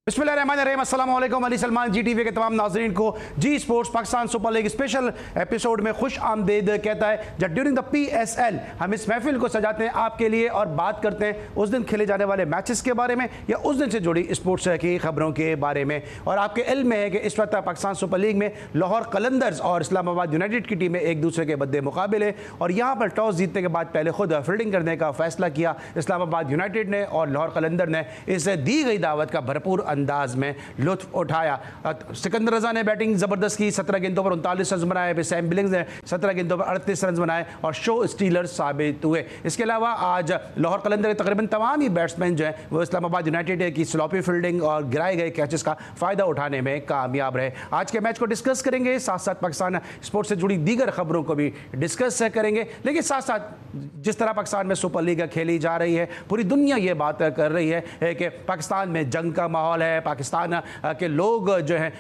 बिस्मिल्लाहिर्रहमानिर्रहीम, अस्सलाम वालेकुम। अली सलमान जी टीवी के तमाम नाज़रीन को जी sports Pakistan super league special episode में खुश आमदीद कहता है। जब ड्यूरिंग द PSL हम इस महफिल को सजाते हैं आपके लिए और बात करते हैं उस दिन खेले जाने वाले मैचेस के बारे में या उस दिन से जुड़ी स्पोर्ट्स की खबरों के बारे में। और आपके इल्म में है कि इस वक्त पाकिस्तान सुपर लीग में लाहौर कलंदर्स और इस्लामाबाद यूनाइटेड की टीमें एक दूसरे के बदले मुकाबले, और यहाँ पर टॉस जीतने के बाद पहले खुद फील्डिंग करने का फैसला किया इस्लामाबाद यूनाइटेड ने, और लाहौर कलंदर ने इस दी गई दावत का भरपूर अंदाज में लुत्फ उठाया। सिकंदर रजा ने बैटिंग जबरदस्त की, 17 गेंदों पर 39 रन बनाए। फिर सैम बिलिंग्स ने 17 गेंदों पर 38 रन बनाए और शो स्टीलर साबित हुए। इसके अलावा आज लाहौर कलंदर के तकरीबन तमाम ही बैट्समैन जो हैं वो इस्लामाबाद यूनाइटेड की स्लॉपी फील्डिंग और गिराए गए कैचेस का फायदा उठाने में कामयाब रहे। आज के मैच को डिस्कस करेंगे, साथ साथ पाकिस्तान स्पोर्ट्स से जुड़ी दीगर खबरों को भी डिस्कस करेंगे। लेकिन साथ साथ जिस तरह पाकिस्तान में सुपर लीग खेली जा रही है, पूरी दुनिया ये बात कर रही है कि पाकिस्तान में जंग का माहौल है। पाकिस्तान के लोग जो हैं,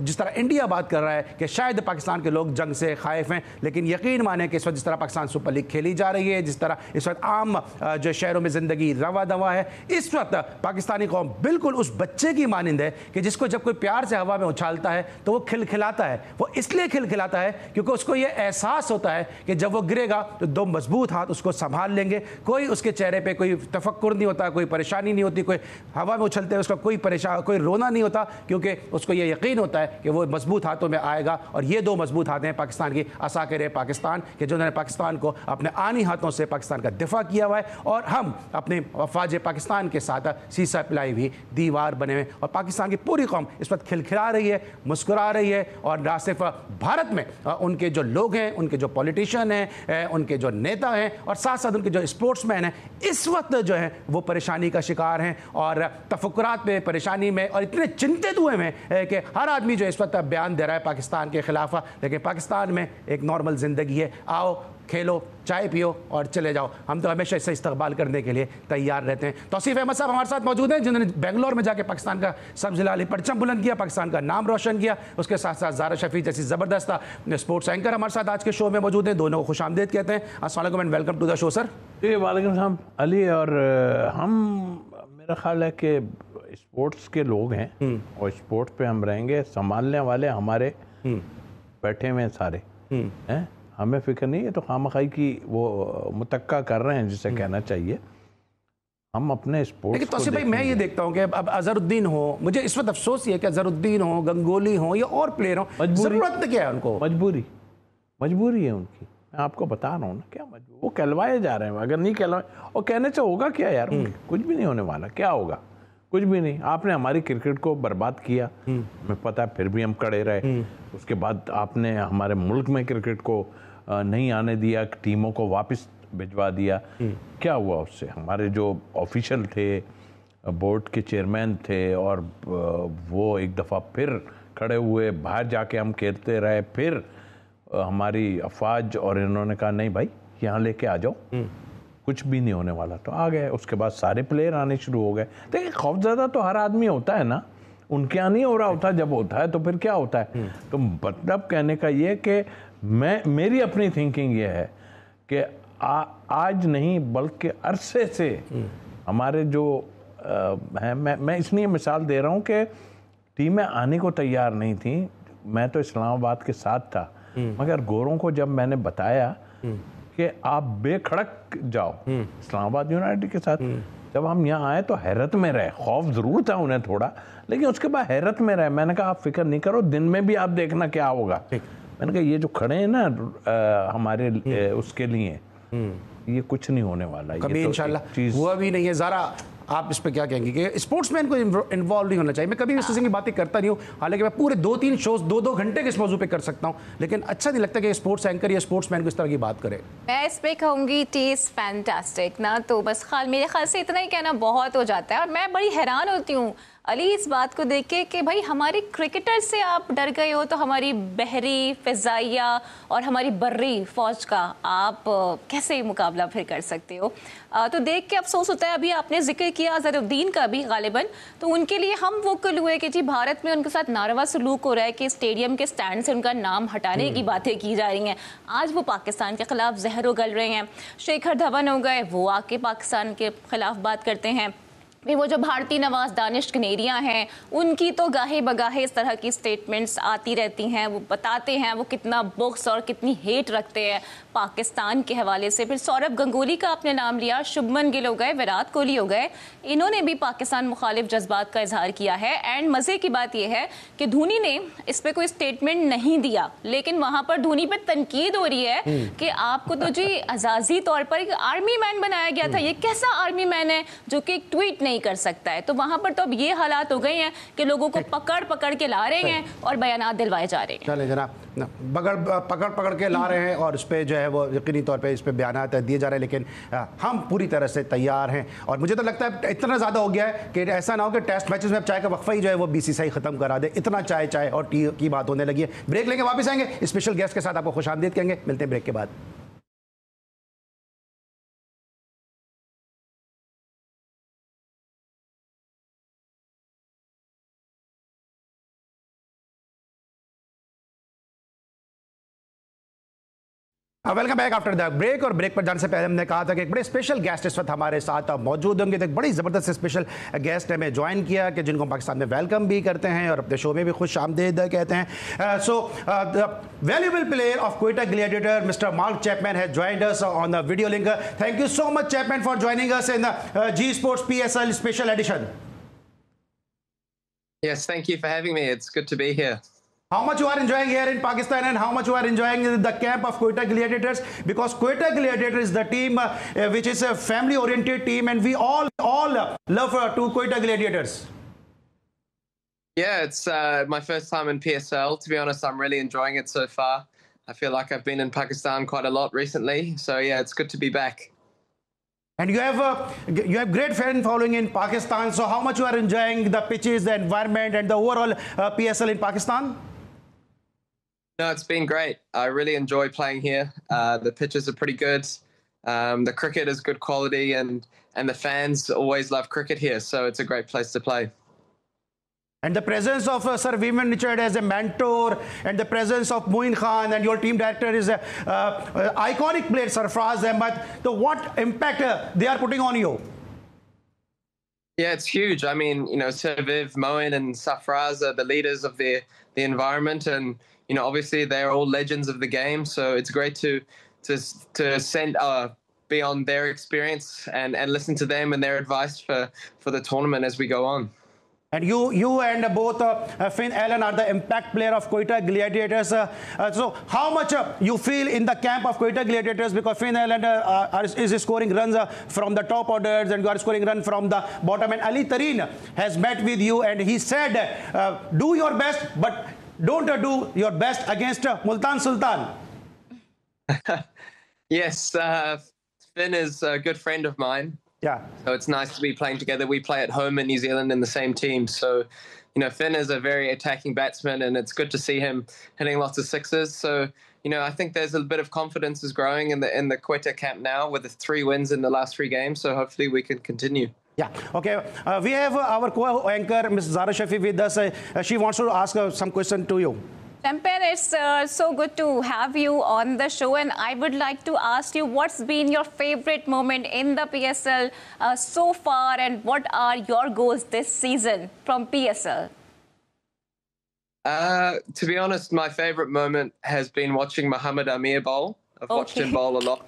जिस तरह इंडिया बात कर रहा है कि शायद पाकिस्तान के लोग जंग से खाइफ हैं, लेकिन यकीन माने कि इस वक्त जिस तरह पाकिस्तान सुपर लीग खेली जा रही है, जिस तरह इस वक्त आम जो शहरों में ज़िंदगी रवा दवा है, इस वक्त पाकिस्तानी कौम बिल्कुल उस बच्चे की मानिंद है कि जिसको जब कोई प्यार से हवा में उछालता है तो वो खिलखिलाता है। वो इसलिए खिलखिलाता है क्योंकि उसको ये एहसास होता है कि जब वो गिरेगा तो दो मजबूत हाथ उसको संभाल लेंगे। कोई उसके चेहरे पे कोई तफक्कुर नहीं होता, कोई परेशानी नहीं होती, कोई हवा में उछलते हुए उसका कोई रोना नहीं होता, क्योंकि उसको ये यकीन होता है कि वो मजबूत हाथों में आएगा। और ये दो मजबूत हाथ हैं पाकिस्तान की असाकिर पाकिस्तान के, जिन्होंने पाकिस्तान को अपने आनी हाथों से पाकिस्तान का दिफा किया हुआ है, और हम अपने अफवाज पाकिस्तान के साथ सीसा पिलाई हुई दीवार बने हुए। और पाकिस्तान की पूरी कौम इस वक्त खिलखिला रही है, मुस्कुरा रही है। और ना सिर्फ भारत में उनके जो लोग हैं, उनके जो पॉलिटिशियन हैं, उनके जो नेता हैं, और साथ साथ उनके जो स्पोर्ट्समैन हैं, इस वक्त जो है वो परेशानी का शिकार हैं और तफक्कुरात में परेशानी में और इतने चिंतित हुए हैं कि हर आदमी जो इस वक्त बयान दे रहा है पाकिस्तान के खिलाफ। लेकिन पाकिस्तान में एक नॉर्मल ज़िंदगी है, आओ खेलो, चाय पियो और चले जाओ। हम तो हमेशा इससे इस्तकबाल करने के लिए तैयार रहते हैं। तौसीफ अहमद साहब हमारे साथ मौजूद हैं, जिन्होंने बेंगलोर में जाके पाकिस्तान का सब्ज़ लाली परचम बुलंद किया, पाकिस्तान का नाम रोशन किया। उसके साथ साथ ज़ारा शफी जैसी ज़बरदस्त स्पोर्ट्स एंकर हमारे साथ आज के शो में मौजूद हैं। दोनों को खुश आमदीद कहते हैं। अस्सलाम वालेकुम and welcome to the show sir. जी वालेकुम सलाम अली। और मेरा ख्याल है कि स्पोर्ट्स के लोग हैं और स्पोर्ट्स पे हम रहेंगे, संभालने वाले हमारे बैठे हुए सारे हैं। हमें फिक्र नहीं है तो खामखाई की वो मुतक्का कर रहे हैं जिसे कहना चाहिए। हम अपने स्पोर्ट्स। लेकिन तौसीफ भाई, मैं ये देखता हूँ कि अब अजहरुद्दीन हो, मुझे इस वक्त अफसोस ये कि अजहरुद्दीन हो, गंगोली हो या और प्लेयर हो, जरूरत क्या है उनको? मजबूरी है उनकी। मैं आपको बता रहा हूँ ना, क्या मजबूरी। वो कहलवाए जा रहे हैं, अगर नहीं कहलवाए और कहने से होगा क्या यार? कुछ भी नहीं होने वाला। क्या होगा? कुछ भी नहीं। आपने हमारी क्रिकेट को बर्बाद किया, हमें पता है, फिर भी हम खड़े रहे। उसके बाद आपने हमारे मुल्क में क्रिकेट को नहीं आने दिया, टीमों को वापस भिजवा दिया। क्या हुआ उससे? हमारे जो ऑफिशियल थे, बोर्ड के चेयरमैन थे, और वो एक दफ़ा फिर खड़े हुए, बाहर जाके हम खेलते रहे। फिर हमारी अफवाज और इन्होंने कहा नहीं भाई यहाँ लेके आ जाओ, कुछ भी नहीं होने वाला, तो आ गए। उसके बाद सारे प्लेयर आने शुरू हो गए। देखिए, खौफज़दा तो हर आदमी होता है ना, उनके यहाँ नहीं हो रहा होता। जब होता है तो फिर क्या होता है? तो मतलब कहने का ये कि मेरी अपनी थिंकिंग ये है कि आज नहीं बल्कि अरसे से हमारे जो हैं, मैं इसलिए मिसाल दे रहा हूँ कि टीमें आने को तैयार नहीं थी। मैं तो इस्लामाबाद के साथ था, मगर गोरों को जब मैंने बताया कि आप बेखड़क जाओ इस्लामाबाद यूनाइटेड के साथ, जब हम यहाँ आए तो हैरत में रहे। खौफ ज़रूर था उन्हें थोड़ा, लेकिन उसके बाद हैरत में रहे। मैंने कहा आप फिक्र नहीं करो, दिन में भी आप देखना क्या होगा। मैंने कहा ये जो खड़े हैं ना हमारे उसके लिए, ये कुछ नहीं होने वाला। कभी ये इंशाल्लाह हुआ भी नहीं है। ज़रा आप इस पर क्या कहेंगे कि स्पोर्ट्समैन को इन्वॉल्व नहीं होना चाहिए? मैं कभी इस किस्म की बातें करता नहीं हूँ, हालांकि मैं पूरे 2-3 शोज 2-2 घंटे के इस मौजू पे कर सकता हूँ, लेकिन अच्छा नहीं लगता कि स्पोर्ट्स एंकर या स्पोर्ट्समैन को इस तरह की बात करे। मैं इस पे कहूँगी टेस्ट फैंटास्टिक ना, तो बस मेरे ख्याल से इतना ही कहना बहुत हो जाता है। और मैं बड़ी हैरान होती हूँ अली इस बात को देख के कि भाई हमारे क्रिकेटर से आप डर गए हो, तो हमारी बहरी, फ़िज़ाइया और हमारी बर्री फ़ौज का आप कैसे मुकाबला फिर कर सकते हो? तो देख के अफसोस होता है। अभी आपने जिक्र किया अज़हरुद्दीन का भी गालिबन, तो उनके लिए हम वोकल हुए कि जी भारत में उनके साथ नारवा सलूक हो रहा है कि स्टेडियम के स्टैंड से उनका नाम हटाने की बातें की जा रही हैं। आज वो पाकिस्तान के खिलाफ जहर उगल रहे हैं। शेखर धवन हो गए, वो आके पाकिस्तान के खिलाफ बात करते हैं। वो जो भारतीय नवाज दानिश कनेरिया हैं, उनकी तो गाहे बगाहे इस तरह की स्टेटमेंट्स आती रहती हैं। वो बताते हैं वो कितना बुक्स और कितनी हेट रखते हैं पाकिस्तान के हवाले से। फिर सौरभ गंगुली का आपने नाम लिया, शुभमन गिल हो गए, विराट कोहली हो गए, इन्होंने भी पाकिस्तान मुखालिफ जज्बात का इजहार किया है। एंड मज़े की बात यह है कि धोनी ने इस पर कोई स्टेटमेंट नहीं दिया, लेकिन वहां पर धोनी पर तनकीद हो रही है कि आपको तो जी अजाजी तौर पर एक आर्मी मैन बनाया गया था। ये कैसा आर्मी मैन है जो कि एक ट्वीट नहीं कर सकता है? तो वहां पर तो अब ये हालात हो गए हैं कि लोगों को पकड़ पकड़ के ला रहे हैं और बयानात दिलवाए जा रहे हैं। चले जनाब, पकड़ पकड़ के ला रहे हैं और इस पे जो है वो यकीनी तौर पे इस पे बयानात दिए जा रहे हैं, लेकिन हम पूरी तरह से तैयार हैं। और मुझे तो लगता है इतना ज़्यादा हो गया है कि ऐसा ना हो कि टेस्ट मैचेस में अब चाय का वक्फा ही जो है वो बीसीसीआई ख़त्म करा दे। इतना चाय चाय और टी की बात होने लगी है। ब्रेक लेके वापस आएंगे, स्पेशल गेस्ट के साथ आपको खुशामदीद कहेंगे। मिलते हैं ब्रेक के बाद। Welcome back after the break. और ब्रेक पर जाने से पहले हमने कहा था कि एक बड़े स्पेशल गेस्ट इस वक्त हमारे साथ मौजूद होंगे। तो एक बड़ी ज़बरदस्त स्पेशल गेस्ट हमें ज्वाइन किया कि जिनको पाकिस्तान में वेलकम भी करते हैं और अपने शो में भी खुश आमदीद कहते हैं। So the valuable player of Quetta Gladiator mister Mark Chapman has joined us on the video link. Thank you so much Chapman for joining us in the G sports PSL special edition. Yes, thank you for having me. It's good to be here. How much you are enjoying here in Pakistan and how much you are enjoying the camp of Quetta Gladiators? Because Quetta Gladiators is the team which is a family-oriented team, and we all love to Quetta Gladiators. Yeah, it's my first time in PSL. To be honest, I'm really enjoying it so far. I feel like I've been in Pakistan quite a lot recently. So yeah, it's good to be back. And you have great fan following in Pakistan. So how much you are enjoying the pitches, the environment, and the overall PSL in Pakistan? No, it's been great. I really enjoy playing here. The pitches are pretty good. The cricket is good quality, and the fans always love cricket here. So it's a great place to play. And the presence of Sir Vivian Richard as a mentor, and the presence of Moin Khan, and your team director is a iconic player, Sarfraz Ahmed. So what impact they are putting on you? Yeah, it's huge. I mean, Sir Viv, Moin, and Sarfraz are the leaders of the environment, and obviously they're all legends of the game. So it's great to send be on their experience and listen to them and their advice for the tournament as we go on. And you and both Finn Allen are the impact player of Quetta Gladiators. So how much you feel in the camp of Quetta Gladiators, because Finn Allen is scoring runs from the top orders and you are scoring runs from the bottom. And Ali Tareen has met with you and he said, do your best, but don't do your best against Multan Sultan. Yes, Finn is a good friend of mine. Yeah. So it's nice to be playing together. We play at home in New Zealand in the same team. So, Finn is a very attacking batsman, and it's good to see him hitting lots of sixes. So, I think there's a bit of confidence is growing in the Quetta camp now with the 3 wins in the last 3 games. So hopefully we can continue. Yeah. Okay. We have our co-anchor, Ms. Zara Shafi, with us. She wants to ask some question to you. Champion, it's so good to have you on the show, and I would like to ask you what's been your favorite moment in the PSL so far, and what are your goals this season from PSL? To be honest, my favorite moment has been watching Mohammad Amir bowl. I've watched him bowl a lot.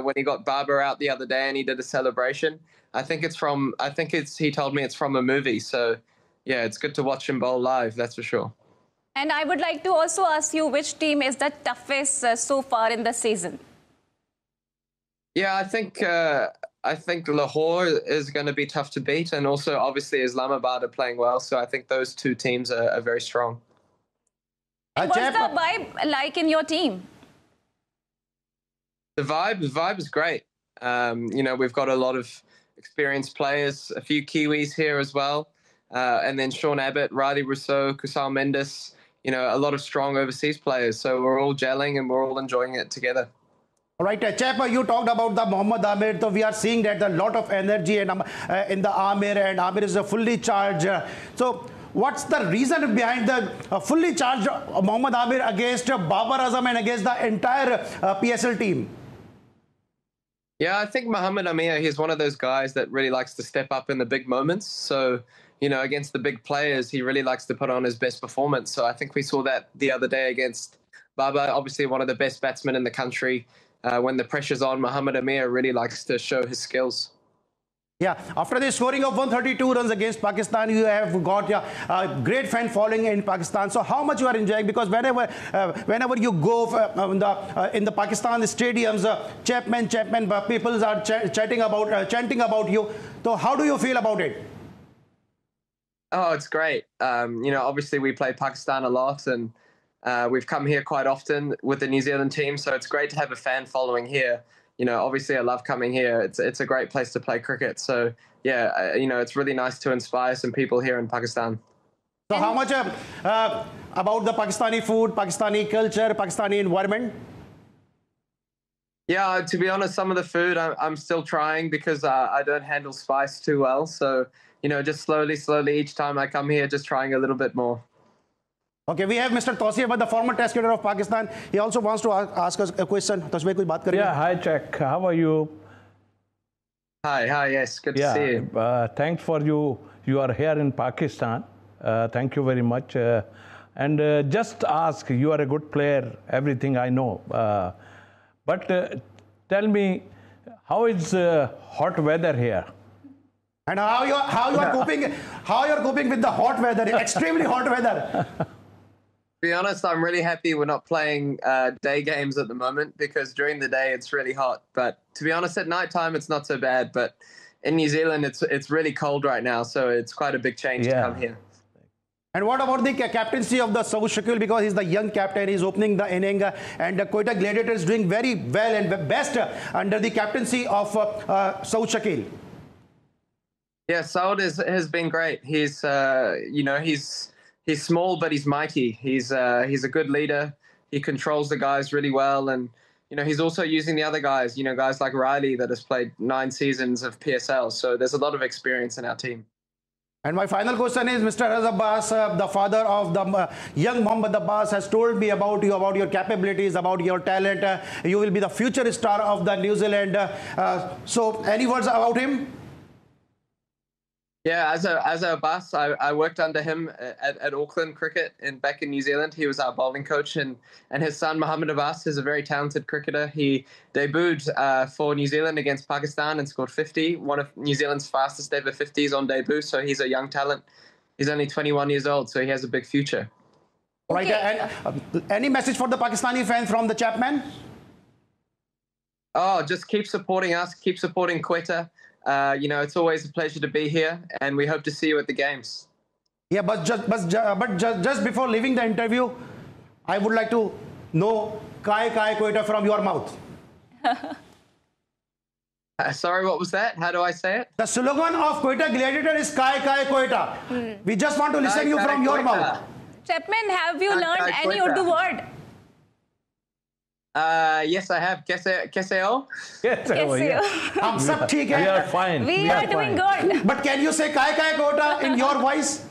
When he got Barber out the other day and he did a celebration. He told me it's from a movie. So, yeah, it's good to watch him bowl live, that's for sure. And I would like to also ask you which team is the toughest so far in the season? Yeah, I think Lahore is going to be tough to beat, and also obviously Islamabad are playing well. So I think those 2 teams are very strong. What's the vibe like in your team? The vibe is great. We've got a lot of experienced players, a few Kiwis here as well, and then Sean Abbott, Riley Rousseau, Kusal Mendes. A lot of strong overseas players. So we're all gelling and we're all enjoying it together. All right, Chapa, you talked about the Mohammad Amir. So we are seeing that a lot of energy in the Amir, and Amir is a fully charged. So what's the reason behind the fully charged Mohammad Amir against Babar Azam and against the entire PSL team? Yeah, I think Mohamed Amir, he's one of those guys that really likes to step up in the big moments. So, against the big players, he really likes to put on his best performance. So I think we saw that the other day against Baba, obviously one of the best batsmen in the country. When the pressure's on, Mohamed Amir really likes to show his skills. Yeah, after the scoring of 132 runs against Pakistan, you have got a great fan following in Pakistan. So how much you are enjoying? Because whenever you go in the Pakistan stadiums, Chapman, people are chanting about you. So how do you feel about it? Oh, it's great. Obviously we play Pakistan a lot, and we've come here quite often with the New Zealand team. So it's great to have a fan following here. Obviously I love coming here. It's a great place to play cricket. So yeah, it's really nice to inspire some people here in Pakistan. So how much about the Pakistani food, Pakistani culture, Pakistani environment? Yeah, to be honest, some of the food I'm still trying because I don't handle spice too well. So, just slowly, each time I come here, just trying a little bit more. Okay, we have Mr. Tausif Ahmed, the former test cricketer of Pakistan. He also wants to ask us a question. Tausif, kuch baat karenge? Yeah, hi, Jack. How are you? Hi, yes, good to see you. Thanks for you. You are here in Pakistan. Thank you very much. And just ask, you are a good player, everything I know. But tell me, how is hot weather here? And how you are coping? How you are coping with the hot weather? Extremely hot weather. To be honest, I'm really happy we're not playing day games at the moment because during the day it's really hot. But to be honest, at night time it's not so bad. But in New Zealand, it's really cold right now, so it's quite a big change to come here. And what about the captaincy of the Saud Shakil? Because he's the young captain, he's opening the inning, and Quetta Gladiator is doing very well and best under the captaincy of Saud Shakil. Yeah, Saud has been great. He's he's small but he's mighty. He's a good leader. He controls the guys really well, and he's also using the other guys. Guys like Riley that has played 9 seasons of PSL. So there's a lot of experience in our team. And my final question is, Mr. Raz Abbas, the father of the young Mohammad Abbas, has told me about you, about your capabilities, about your talent. You will be the future star of the New Zealand. So any words about him? Yeah, as a Abbas, I worked under him at Auckland Cricket back in New Zealand. He was our bowling coach, and his son Mohammad Abbas is a very talented cricketer. He debuted for New Zealand against Pakistan and scored 50, one of New Zealand's fastest ever 50s on debut. So he's a young talent. He's only 21 years old, so he has a big future. Right. And any message for the Pakistani fans from the Chapman? Oh, just keep supporting us. Keep supporting Quetta. It's always a pleasure to be here, and we hope to see you at the games. Yeah, but just before leaving the interview, I would like to know Kai Quetta from your mouth. Sorry, what was that? How do I say it? The slogan of Quetta Gladiator is Kai Quetta. We just want to listen you from your mouth. Chapman, have you learned any Urdu word? Yes, I have. Kaise ho? हम सब ठीक है. We are fine. We are doing good. But can you say Kai Quetta in your voice?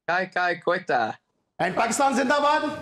Kai Quetta. And Pakistan Zindabad.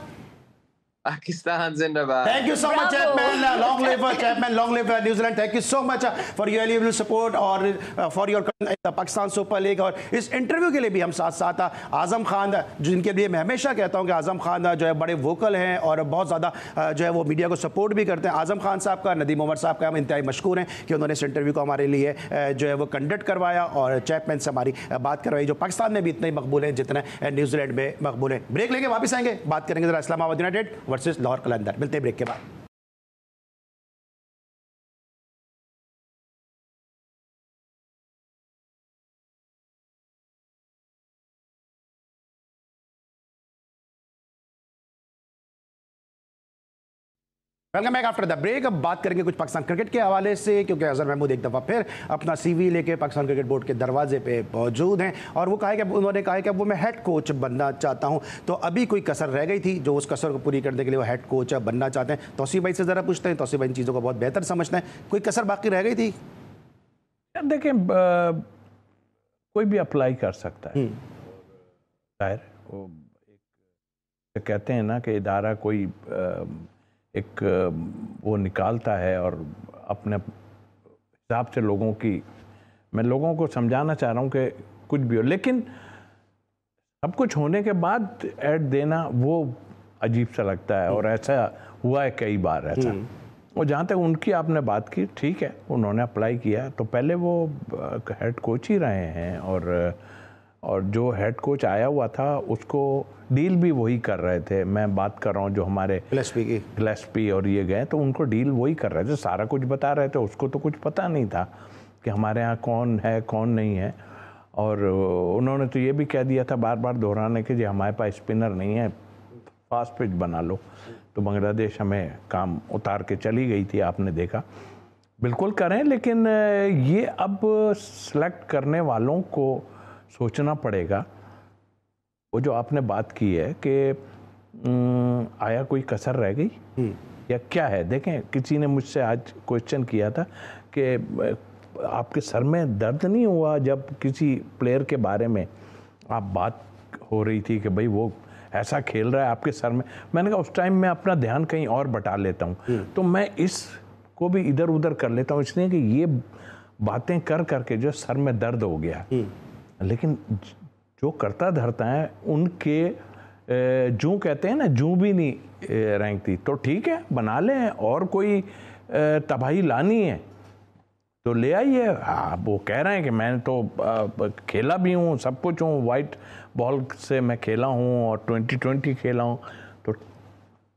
Pakistan Zindabad. Thank you so much, Chapman. Long live Chapman. Long live New Zealand. Thank you so much for your valuable support और for your Pakistan super league. और इस interview के लिए भी हम साथ आजम खान, जिनके लिए मैं हमेशा कहता हूं कि आजम खान जो है बड़े वोकल हैं और बहुत ज़्यादा जो है वो मीडिया को सपोर्ट भी करते हैं. आजम खान साहब का, नदीम उमर साहब का हम इंतहाई मशकूर हैं कि उन्होंने इस इंटरव्यू को हमारे लिए जो है वो कंडक्ट करवाया और चैपमैन से हमारी बात करवाई, जो पाकिस्तान में भी इतने ही मकबूल हैं जितने न्यूजीलैंड में मकबूल हैं. ब्रेक लेके वापस आएंगे, बात करेंगे जरा इस्लामाबाद यूनाइटेड वर्सेस लाहौर कलंदर. मिलते हैं ब्रेक के बाद. Welcome back after the break. अब बात करेंगे कुछ पाकिस्तान क्रिकेट के हवाले से, क्योंकि अजहर महमूद एक दफ़ा फिर अपना सीवी लेके पाकिस्तान क्रिकेट बोर्ड के दरवाजे पे मौजूद हैं और उन्होंने कहा है कि वो मैं हेड कोच बनना चाहता हूं. तो अभी कोई कसर रह गई थी, जो उस कसर को पूरी करने के लिए वो हेड कोच बनना चाहते हैं. तौसीफ भाई से ज़रा पूछते हैं. तौसीफ भाई इन चीज़ों को बहुत बेहतर समझते हैं. कोई कसर बाकी रह गई थी? देखें, कोई भी अप्लाई कर सकता है. जाहिर वो कहते हैं ना कि इदारा कोई एक वो निकालता है और अपने हिसाब से मैं लोगों को समझाना चाह रहा हूँ कि कुछ भी हो, लेकिन सब कुछ होने के बाद ऐड देना वो अजीब सा लगता है, और ऐसा हुआ है कई बार ऐसा। और जहाँ तक उनकी आपने बात की, ठीक है, उन्होंने अप्लाई किया, तो पहले वो हेड कोच ही रहे हैं, और जो हेड कोच आया हुआ था उसको डील भी वही कर रहे थे। मैं बात कर रहा हूँ जो हमारे गिलेस्पी और ये गए, तो उनको डील वही कर रहे थे, सारा कुछ बता रहे थे। उसको तो कुछ पता नहीं था कि हमारे यहाँ कौन है कौन नहीं है, और उन्होंने तो ये भी कह दिया था बार बार दोहराने के, जी हमारे पास स्पिनर नहीं है, फास्ट पिच बना लो। तो बांग्लादेश हमें काम उतार के चली गई थी, आपने देखा। बिल्कुल करें, लेकिन ये अब सेलेक्ट करने वालों को सोचना पड़ेगा। वो जो आपने बात की है कि आया कोई कसर रह गई या क्या है। देखें, किसी ने मुझसे आज क्वेश्चन किया था कि आपके सर में दर्द नहीं हुआ जब किसी प्लेयर के बारे में आप बात हो रही थी कि भाई वो ऐसा खेल रहा है आपके सर में। मैंने कहा उस टाइम मैं अपना ध्यान कहीं और बटा लेता हूँ, तो मैं इसको भी इधर उधर कर लेता हूँ, इसलिए कि ये बातें कर करके जो सर में दर्द हो गया। लेकिन जो करता धरता है उनके जूं कहते हैं ना, जूं भी नहीं रेंगती। तो ठीक है, बना लें, और कोई तबाही लानी है तो ले आइए। वो कह रहे हैं कि मैंने तो खेला भी हूँ, सब कुछ हूँ, वाइट बॉल से मैं खेला हूँ और 2020 खेला हूँ, तो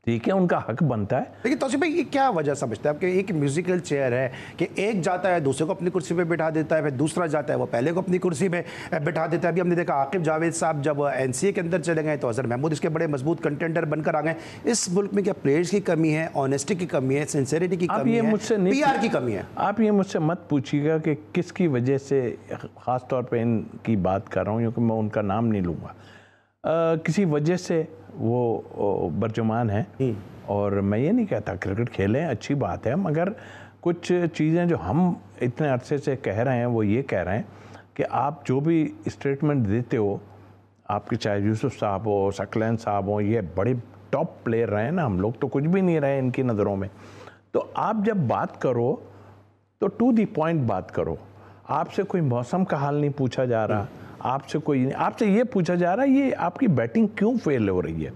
ठीक है, उनका हक बनता है। लेकिन तौसीफ भाई, ये क्या वजह समझते हैं आप कि एक म्यूजिकल चेयर है कि एक जाता है दूसरे को अपनी कुर्सी पे बिठा देता है, फिर दूसरा जाता है वो पहले को अपनी कुर्सी पे बिठा देता है। अभी हमने देखा आकिब जावेद साहब जब एनसीए के अंदर चले गए तो अजहर महमूद इसके बड़े मजबूत कंटेंडर बनकर आ गए। इस मुल्क में क्या प्लेयर्स की कमी है, ऑनेस्टी की कमी है, सिंसेरिटी की कमी है, PR की कमी है? आप ये मुझसे मत पूछिएगा कि किसकी वजह से, ख़ास तौर पर इनकी बात कर रहा हूँ क्योंकि मैं उनका नाम नहीं लूँगा। किसी वजह से वो बर्जुमान है, और मैं ये नहीं कहता क्रिकेट खेलें, अच्छी बात है, मगर कुछ चीज़ें जो हम इतने अरसे से कह रहे हैं वो ये कह रहे हैं कि आप जो भी स्टेटमेंट देते हो, आपके चाहे यूसुफ साहब हो, सकलैन साहब हो, ये बड़े टॉप प्लेयर रहे हैं ना, हम लोग तो कुछ भी नहीं रहे इनकी नज़रों में। तो आप जब बात करो तो टू दी पॉइंट बात करो। आपसे कोई मौसम का हाल नहीं पूछा जा रहा, आपसे ये पूछा जा रहा है ये आपकी बैटिंग क्यों फेल हो रही है,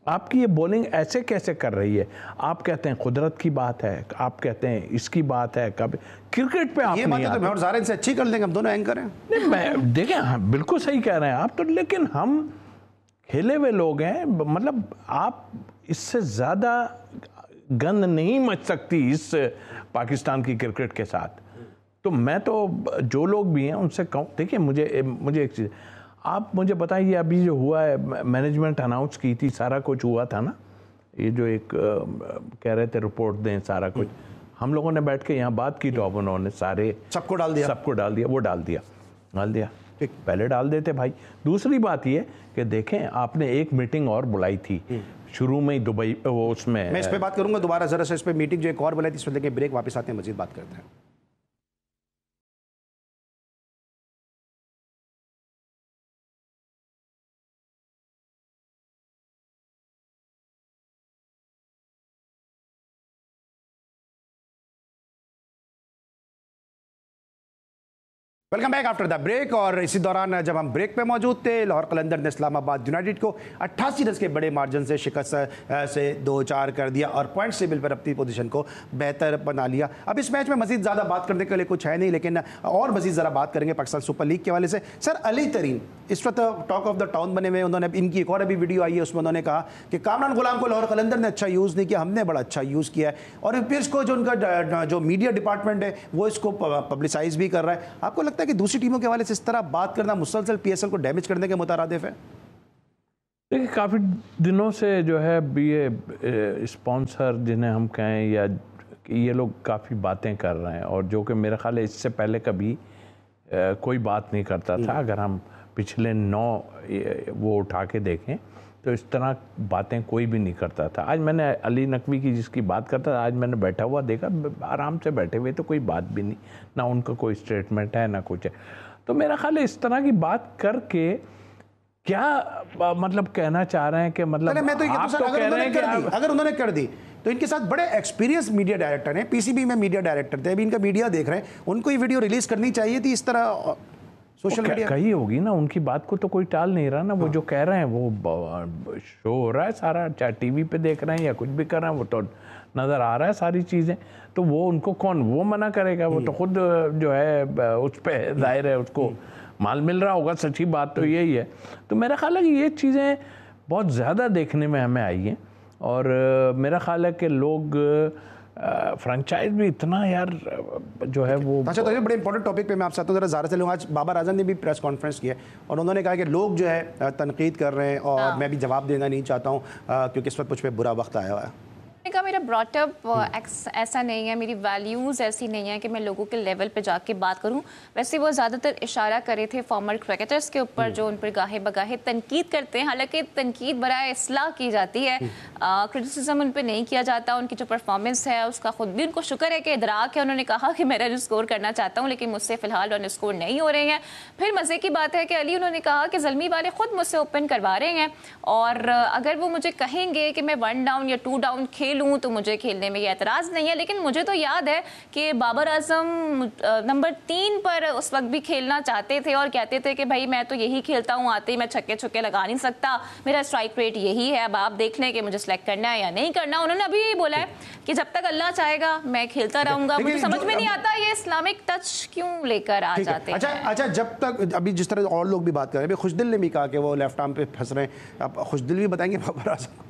आपकी ये बॉलिंग ऐसे कैसे कर रही है। आप कहते हैं कुदरत की बात है, आप कहते हैं इसकी बात है, कब क्रिकेट पे आप ये बातें तो मैं और ज़ाहिर से अच्छी कर लेंगे, हम दोनों एंकर हैं। नहीं, मैं देखें, हाँ बिल्कुल सही कह रहे हैं आप तो, लेकिन हम खेले हुए लोग हैं, मतलब आप इससे ज़्यादा गंद नहीं मच सकती इस पाकिस्तान की क्रिकेट के साथ। तो मैं तो जो लोग भी हैं उनसे कहूँ, देखिए मुझे एक चीज़ आप मुझे बताइए, अभी जो हुआ है, मैनेजमेंट अनाउंस की थी, सारा कुछ हुआ था ना, ये जो एक कह रहे थे रिपोर्ट दें सारा कुछ, हम लोगों ने बैठ के यहाँ बात की, तो अब उन्होंने सबको डाल दिया, वो डाल दिया पहले डाल देते भाई। दूसरी बात ये कि देखें, आपने एक मीटिंग और बुलाई थी शुरू में ही दुबई, वो उसमें मैं इस पर बात करूंगा दोबारा जरा से, इस पर मीटिंग जो एक और बुलाई थी, इस पर लेके ब्रेक, वापस आते हैं, मजीद बात करते हैं। Welcome back after the break. और इसी दौरान जब हम ब्रेक पे मौजूद थे, लाहौर कलंदर ने इस्लामाबाद यूनाइटेड को 88 रन के बड़े मार्जिन से शिकस्त से 2-4 कर दिया और पॉइंट टेबल पर अपनी पोजीशन को बेहतर बना लिया। अब इस मैच में मजीद ज़्यादा बात करने के लिए कुछ है नहीं, लेकिन और मजीद ज़रा बात करेंगे पाकिस्तान सुपर लीग के हवाले से। सर, अली तरीन इस वक्त टॉक ऑफ द टाउन बने हुए, उन्होंने इनकी एक और अभी वीडियो आई है, उसमें उन्होंने कहा कि कामरान गुलाम को लाहौर कलंदर ने अच्छा यूज़ नहीं किया, हमने बड़ा अच्छा यूज़ किया है, और फिर इसको जो उनका जो मीडिया डिपार्टमेंट है वो इसको पब्लिसाइज भी कर रहा है। आपको लगता है कि दूसरी टीमों के हवाले से इस तरह बात करना मुसलसल PSL को डैमेज करने के मुतारादिफ है? देखिए, काफ़ी दिनों से जो है ये स्पॉन्सर जिन्हें हम कहें, या ये लोग काफ़ी बातें कर रहे हैं, और जो कि मेरा ख्याल है इससे पहले कभी कोई बात नहीं करता था। अगर हम पिछले 9 वो उठा के देखें तो इस तरह बातें कोई भी नहीं करता था। आज मैंने अली नकवी की जिसकी बात करता था, आज मैंने बैठा हुआ देखा, आराम से बैठे हुए, तो कोई बात भी नहीं, ना उनका कोई स्टेटमेंट है ना कुछ है। तो मेरा ख्याल है इस तरह की बात करके क्या मतलब कहना चाह रहे हैं कि मतलब मैं तो ये कहता हूं, अगर उन्होंने कर दी तो इनके साथ बड़े एक्सपीरियंस मीडिया डायरेक्टर हैं, पीसीबी में मीडिया डायरेक्टर थे, अभी इनका मीडिया देख रहे हैं, उनको ये वीडियो रिलीज करनी चाहिए थी इस तरह सोशल मीडिया कही होगी ना, उनकी बात को तो कोई टाल नहीं रहा ना। वो जो कह रहे हैं वो शो हो रहा है सारा, चाहे टीवी पे देख रहे हैं या कुछ भी कर रहे हैं, वो तो नज़र आ रहा है सारी चीज़ें। तो वो उनको कौन वो मना करेगा, वो तो खुद जो है उस पर जाहिर है उसको माल मिल रहा होगा, सच्ची बात तो यही है। तो मेरा ख्याल है कि ये चीज़ें बहुत ज़्यादा देखने में हमें आई हैं, और मेरा ख्याल है कि लोग फ्रेंचाइज भी इतना यार जो है वो। अच्छा, तो ये बड़े इंपॉर्टेंट टॉपिक पे मैं आपसे आता हूँ, ज़रा ज़ारा से लूँगा। आज बाबर आजम ने भी प्रेस कॉन्फ्रेंस की है और उन्होंने कहा कि लोग जो है तनकीद कर रहे हैं और मैं भी जवाब देना नहीं चाहता हूँ क्योंकि इस वक्त मुझ पर बुरा वक्त आया हुआ है। का मेरा ब्रॉटअप ऐसा नहीं है, मेरी वैल्यूज़ ऐसी नहीं है कि मैं लोगों के लेवल पे जाके बात करूं। वैसे वो ज़्यादातर इशारा करे थे फॉर्मर क्रिकेटर्स के ऊपर जो उन पर गाहे बगाहे तनकीद करते हैं। हालांकि तनकीद बराए इस्लाह की जाती है, क्रिटिसिज्म उन पर नहीं किया जाता। उनकी जो परफॉर्मेंस है उसका खुद भी उनको शुक्र है कि इदराक है। उन्होंने कहा कि मैं रन स्कोर करना चाहता हूँ लेकिन मुझसे फ़िलहाल रन स्कोर नहीं हो रहे हैं। फिर मज़े की बात है कि अली उन्होंने कहा कि ज़ल्मी वाले ख़ुद मुझसे ओपन करवा रहे हैं और अगर वो मुझे कहेंगे कि मैं 1 डाउन या 2 डाउन खेलूँ तो मुझे खेलने में ये एतराज़ नहीं है। लेकिन मुझे तो याद है कि बाबर आजम नंबर 3 पर उस वक्त भी खेलना चाहते थे और कहते थे कि भाई मैं तो यही खेलता हूँ, आते ही मैं छक्के छक्के लगा नहीं सकता, मेरा स्ट्राइक रेट यही है, अब आप देख लें कि मुझे सेलेक्ट करना है या नहीं करना। उन्होंने अभी यही बोला है कि जब तक अल्लाह चाहेगा मैं खेलता रहूंगा। मुझे समझ में नहीं आता ये इस्लामिक टच क्यों लेकर आ जाते हैं। अच्छा, जब तक अभी जिस तरह और लोग भी बात कर रहे हैं, खुशदिल ने भी कहा कि वो लेफ्ट आर्म पे फंस रहे हैं, अब खुशदिल भी बताएंगे बाबर आजम।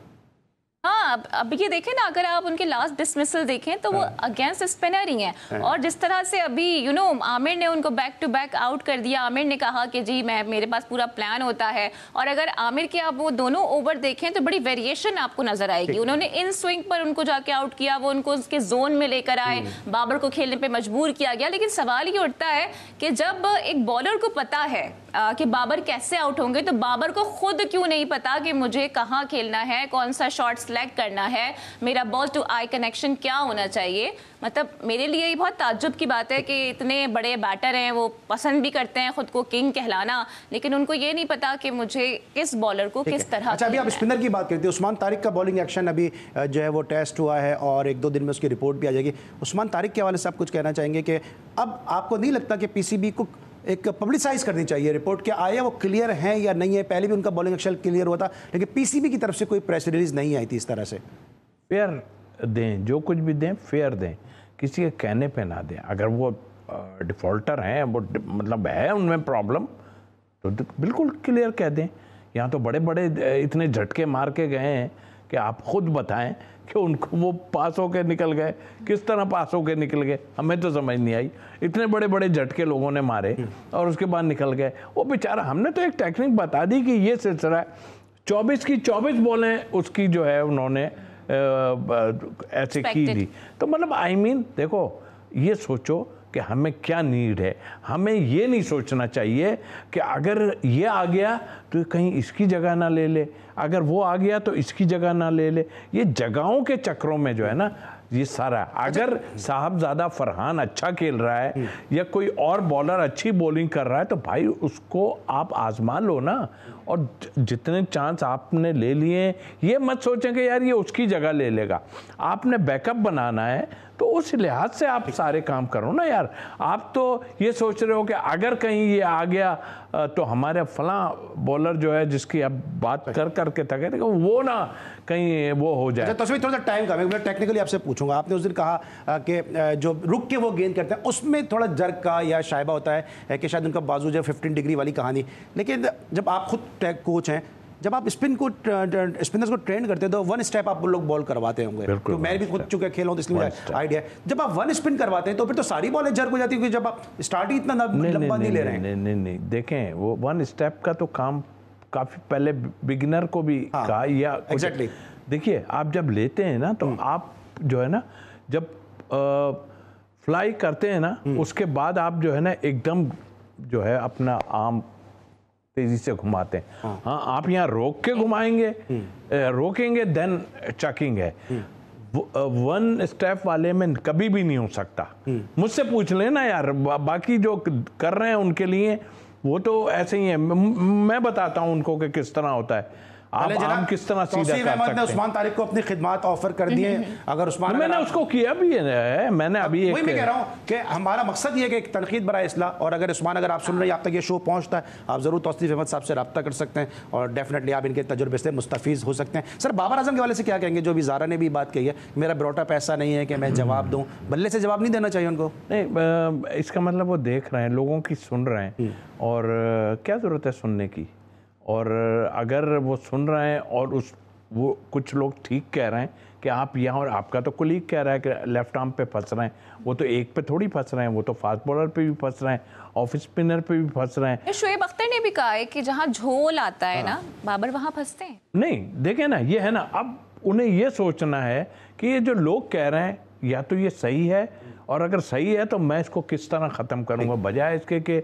हाँ, अब ये देखें ना, अगर आप उनके लास्ट डिसमिसल देखें तो वो अगेंस्ट स्पिनर ही हैं और जिस तरह से अभी आमिर ने उनको बैक टू बैक आउट कर दिया। आमिर ने कहा कि जी मेरे पास पूरा प्लान होता है और अगर आमिर के आप वो दोनों ओवर देखें तो बड़ी वेरिएशन आपको नजर आएगी। उन्होंने इन स्विंग पर उनको जाके आउट किया, वो उनको उसके जोन में लेकर आए, बाबर को खेलने पर मजबूर किया गया। लेकिन सवाल ये उठता है कि जब एक बॉलर को पता है कि बाबर कैसे आउट होंगे तो बाबर को खुद क्यों नहीं पता कि मुझे कहाँ खेलना है, कौन सा शॉट सेलेक्ट करना है, मेरा बॉल टू आई कनेक्शन क्या होना चाहिए। मतलब मेरे लिए ये बहुत ताज्जुब की बात है कि इतने बड़े बैटर हैं, वो पसंद भी करते हैं खुद को किंग कहलाना, लेकिन उनको ये नहीं पता कि मुझे किस बॉलर को किस तरह। अच्छा, अभी आप स्पिनर की बात करते हैं, उस्मान तारिक का बॉलिंग एक्शन अभी जो है वो टेस्ट हुआ है और 1-2 दिन में उसकी रिपोर्ट भी आ जाएगी। उस्मान तारिक के हवाले से आप कुछ कहना चाहेंगे कि अब आपको नहीं लगता कि पीसीबी को एक पब्लिसाइज करनी चाहिए रिपोर्ट, क्या आया वो क्लियर है या नहीं है? पहले भी उनका बॉलिंग एक्शन क्लियर हुआ था लेकिन पीसीबी की तरफ से कोई प्रेस रिलीज नहीं आई थी इस तरह से। फेयर दें, जो कुछ भी दें फेयर दें, किसी के कहने पे ना दें। अगर वो डिफ़ॉल्टर हैं, वो मतलब है उनमें प्रॉब्लम तो बिल्कुल क्लियर कह दें। यहाँ तो बड़े बड़े इतने झटके मार के गए हैं कि आप खुद बताएं कि उनको वो पास होके निकल गए, किस तरह पास होके निकल गए, हमें तो समझ नहीं आई। इतने बड़े बड़े झटके लोगों ने मारे और उसके बाद निकल गए। वो बेचारा, हमने तो एक टेक्निक बता दी कि ये सिलसिला है, 24 की 24 बॉलें उसकी जो है उन्होंने ऐसे की थी। तो मतलब आई मीन देखो, ये सोचो कि हमें क्या नीड है। हमें ये नहीं सोचना चाहिए कि अगर ये आ गया तो कहीं इसकी जगह ना ले ले, अगर वो आ गया तो इसकी जगह ना ले ले। ये जगहों के चक्रों में जो है ना ये सारा, अगर साहबजादा फरहान अच्छा खेल रहा है या कोई और बॉलर अच्छी बॉलिंग कर रहा है तो भाई उसको आप आजमा लो ना। और जितने चांस आपने ले लिए, ये मत सोचें कि यार ये उसकी जगह ले लेगा। आपने बैकअप बनाना है तो उस लिहाज से आप सारे काम करो ना यार। आप तो ये सोच रहे हो कि अगर कहीं ये आ गया तो हमारे फलां बॉलर जो है जिसकी आप बात कर करके थके थे वो ना कहीं वो हो जाए। अच्छा, तस्वीर थोड़ा सा टाइम का मैं टेक्निकली आपसे पूछूंगा। आपने उस दिन कहा कि जो रुक के वो गेंद करते हैं उसमें थोड़ा जर्क का या शायबा होता है कि शायद उनका बाजू जो 15 डिग्री वाली कहानी। लेकिन जब आप खुद कोच हैं, जब आप स्पिनर्स को ट्रेन करते हैं तो 1 स्टेप आप लोग बॉल करवाते होंगे। तो मैं भी खुद चुके खेल हूं तो इसलिए आइडिया है। जब आप 1 स्पिन करवाते हैं तो फिर तो सारी बॉलें जर्क हो जाती है, जब आप स्टार्ट ही इतना लंबा नहीं ले रहे हैं। नहीं, देखें वो 1 स्टेप का तो काम काफी पहले बिगिनर को भी कहा या एग्जैक्टली। देखिए आप जब लेते हैं ना तो आप जो है ना जब फ्लाई करते हैं ना उसके बाद आप जो है ना एकदम जो है अपना आर्म तेजी से घुमाते हैं। हाँ, आप यहाँ रोक के घुमाएंगे, रोकेंगे देन चकिंग है। 1 स्टेप वाले में कभी भी नहीं हो सकता। मुझसे पूछ लेना यार, बाकी जो कर रहे हैं उनके लिए वो तो ऐसे ही है। मैं बताता हूं उनको कि किस तरह होता है। आप किस तरह सीधा कर सकते हैं? उस्मान तारिक को अपनी खिदमत ऑफर कर दी है, अगर उस्मान, मैंने उसको किया भी है, मैंने अभी वही मैं कह रहा हूँ कि हमारा मकसद ये है कि एक तनकीद बराए इस्लाह, और अगर उस्मान अगर आप सुन रहे हैं, आप तक ये शो पहुँचता है, आप ज़रूर तौसीफ अहमद साहब से रब्ता कर सकते हैं और डेफिनेटली आप इनके तजुर्बे से मुस्तफ़ीज़ हो सकते हैं। सर, बाबर आजम के वाले से क्या कहेंगे, जो भी ज़ारा ने भी बात कही है, मेरा ब्रॉटअप ऐसा नहीं है कि मैं जवाब दूँ, बल्ले से जवाब नहीं देना चाहिए उनको? नहीं, इसका मतलब वो देख रहे हैं, लोगों की सुन रहे हैं, और क्या ज़रूरत है सुनने की। और अगर वो सुन रहे हैं और वो कुछ लोग ठीक कह रहे हैं कि आप यहाँ, और आपका तो कुलीग कह रहा है कि लेफ्ट आर्म पे फंस रहे हैं, वो तो एक पे थोड़ी फंस रहे हैं, वो तो फास्ट बॉलर पे भी फंस रहे हैं, ऑफ स्पिनर पे भी फंस रहे हैं। शोएब अख्तर ने भी कहा है कि जहाँ झोल आता है ना, बाबर वहाँ फंसते हैं। नहीं, देखें ना, ये है ना, अब उन्हें ये सोचना है कि ये जो लोग कह रहे हैं या तो ये सही है, और अगर सही है तो मैं इसको किस तरह ख़त्म करूँगा, बजाय इसके कि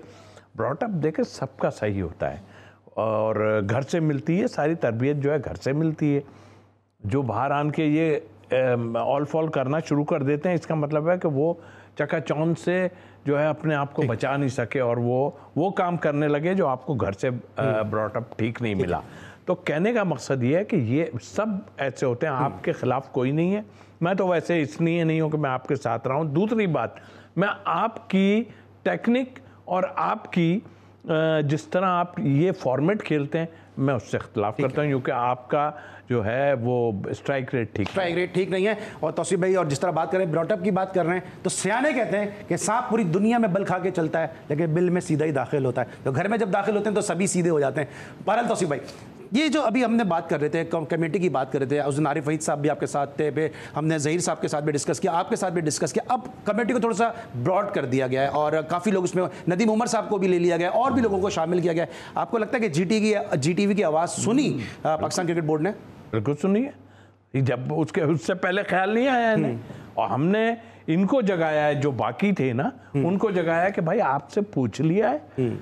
ब्रॉटअप देखें सबका सही होता है और घर से मिलती है, सारी तरबियत जो है घर से मिलती है। जो बाहर आन के ये ऑल फॉल करना शुरू कर देते हैं, इसका मतलब है कि वो चकाचौंध से जो है अपने आप को बचा नहीं सके और वो काम करने लगे जो आपको घर से ब्रॉटअप ठीक नहीं मिला। तो कहने का मकसद ये है कि ये सब ऐसे होते हैं, आपके खिलाफ कोई नहीं है। मैं तो वैसे इसलिए नहीं हूँ कि मैं आपके साथ रहा हूँ। दूसरी बात, मैं आपकी टेक्निक और आपकी जिस तरह आप ये फॉर्मेट खेलते हैं, मैं उससे इख्तलाफ करता हूँ, क्योंकि आपका जो है वो स्ट्राइक रेट ठीक नहीं है। और तौसीफ भाई, और जिस तरह बात करें, ब्रॉटअप की बात कर रहे हैं, तो सियाने कहते हैं कि सांप पूरी दुनिया में बल खा के चलता है, लेकिन बिल में सीधा ही दाखिल होता है। तो घर में जब दाखिल होते हैं तो सभी सीधे हो जाते हैं। बहरहाल तौसीफ भाई, ये जो अभी हमने बात कर रहे थे, कमेटी की बात कर रहे थे, उस दिन आरिफ वहीद साहब भी आपके साथ थे, फिर हमने ज़हीर साहब के साथ भी डिस्कस किया, आपके साथ भी डिस्कस किया। अब कमेटी को थोड़ा सा ब्रॉड कर दिया गया है और काफ़ी लोग उसमें, नदीम उमर साहब को भी ले लिया गया और भी लोगों को शामिल किया गया है। आपको लगता है कि GTV की आवाज़ सुनी पाकिस्तान क्रिकेट बोर्ड ने? बिल्कुल सुनी है, जब उससे पहले ख्याल नहीं आया इन्हें, और हमने इनको जगाया है, जो बाकी थे ना उनको जगाया कि भाई आपसे पूछ लिया है,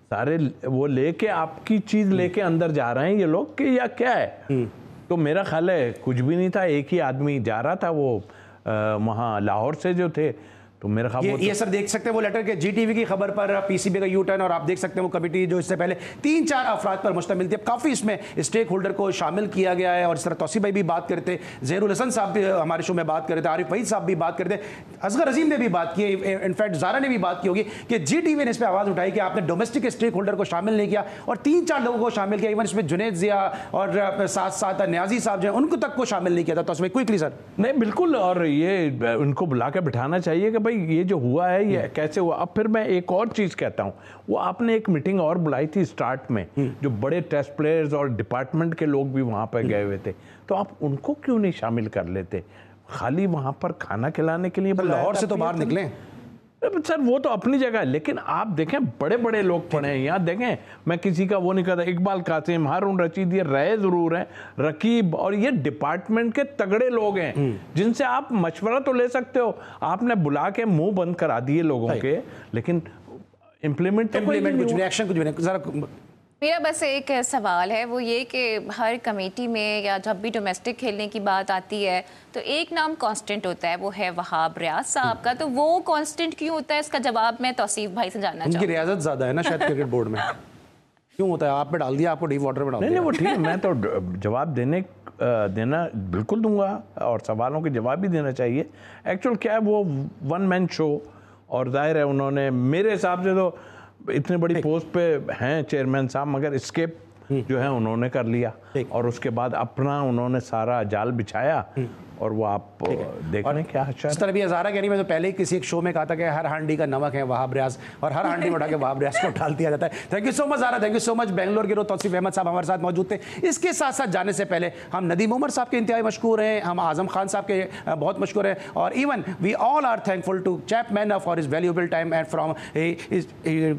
सारे वो लेके आपकी चीज लेके अंदर जा रहे हैं ये लोग कि या क्या है। तो मेरा ख्याल है कुछ भी नहीं था, एक ही आदमी जा रहा था, वो वहाँ लाहौर से जो थे। तो मेरा ख्याल ये सर देख सकते हैं वो लेटर के GTV की खबर पर PCB का U-टर्न, और आप देख सकते हैं वो कमेटी जो इससे पहले 3-4 अफराद पर मुश्तमिल थी, अब काफ़ी इसमें स्टेक होल्डर को शामिल किया गया है। और इस तरह तौसीफ भाई भी बात करते, ज़हीरुल हसन साहब भी हमारे शो में बात कर रहे थे, आरिफ वहीद साहब भी बात करते, असगर अजीम ने भी बात की, इनफैक्ट ज़ारा ने भी बात की होगी कि GTV ने इस पर आवाज़ उठाई कि आपने डोमेस्टिक स्टेक होल्डर को शामिल नहीं किया, और 3-4 लोगों को शामिल किया, इवन इसमें जुनैद ज़िया और साथ साथ न्याजी साहब जो उनको तक को शामिल नहीं किया था। तो उसमें क्विकली सर। नहीं, बिल्कुल, और ये उनको बुला के बिठाना चाहिए कि भाई ये जो हुआ है ये कैसे हुआ। अब फिर मैं एक और चीज कहता हूं, वो आपने एक मीटिंग और बुलाई थी स्टार्ट में, जो बड़े टेस्ट प्लेयर्स और डिपार्टमेंट के लोग भी वहां पर गए हुए थे, तो आप उनको क्यों नहीं शामिल कर लेते? खाली वहां पर खाना खिलाने के लिए लाहौर से तो बाहर निकले सर, वो तो अपनी जगह है, लेकिन आप देखें बड़े बड़े लोग पढ़े हैं यहाँ। देखें, मैं किसी का वो नहीं करता, इकबाल कासिम, हारून रशीद, ये रहे जरूर हैं, रकीब, और ये डिपार्टमेंट के तगड़े लोग हैं जिनसे आप मशवरा तो ले सकते हो। आपने बुला के मुंह बंद करा दिए लोगों के, लेकिन इम्प्लीमेंट कुछ नहीं, एक्शन कुछ नहीं। जरा मेरा बस एक सवाल है, वो ये कि हर कमेटी में या जब भी डोमेस्टिक खेलने की बात आती है तो एक नाम कांस्टेंट होता है, वो है वहाब रियाज साहब का। तो वो कांस्टेंट क्यों होता है, इसका जवाब मैं तौसीफ भाई से जानना चाहूँगी। उनकी रियासत ज़्यादा है ना शायद क्रिकेट बोर्ड में, क्यों होता है? आप पे डाल दिया, आपको डीप वाटर में डाल दिया। नहीं, वो ठीक है, मैं तो जवाब देना बिल्कुल दूंगा, और सवालों के जवाब भी देना चाहिए। एक्चुअल क्या है, वो वन मैन शो, और जाहिर है उन्होंने मेरे हिसाब से तो इतने बड़ी पोस्ट पे हैं चेयरमैन साहब, मगर स्केप जो है उन्होंने कर लिया, और उसके बाद अपना उन्होंने सारा जाल बिछाया, और वो आप देख रहे हैं क्या इस तरह भी हज़ारा कह रही, मैं तो पहले ही किसी एक शो में कहा था कि हर हांडी का नमक है वहाब रियाज, और हर हांडी में उठा के वहाब रियाज को डाल दिया जाता है। Thank you so much Zara, thank you so much. Bangalore के तौसीफ अहमद साहब हमारे साथ मौजूद थे। इसके साथ साथ जाने से पहले हम नदीम उमर साहब के इंतहाई मशकूर हैं, हम आज़म खान साहब के बहुत मशकूर हैं, और even we all are thankful to Chapman for his valuable time and from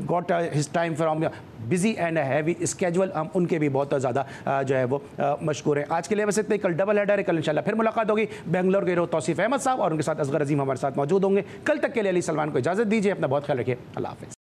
got his time from busy and heavy schedule. हम उनके भी बहुत ज़्यादा जो है वो मशकूर हैं। आज के लिए बस इतने, कल डबल हेडर है, कल इंशाल्लाह फिर मुलाकात होगी। बेंगलोर के तौसीफ अहमद साहब और उनके साथ असगर अजीम हमारे साथ मौजूद होंगे। कल तक के लिए अली सलमान को इजाज़त दीजिए, अपना बहुत ख्याल रखिए, अल्लाह हाफ़िज़।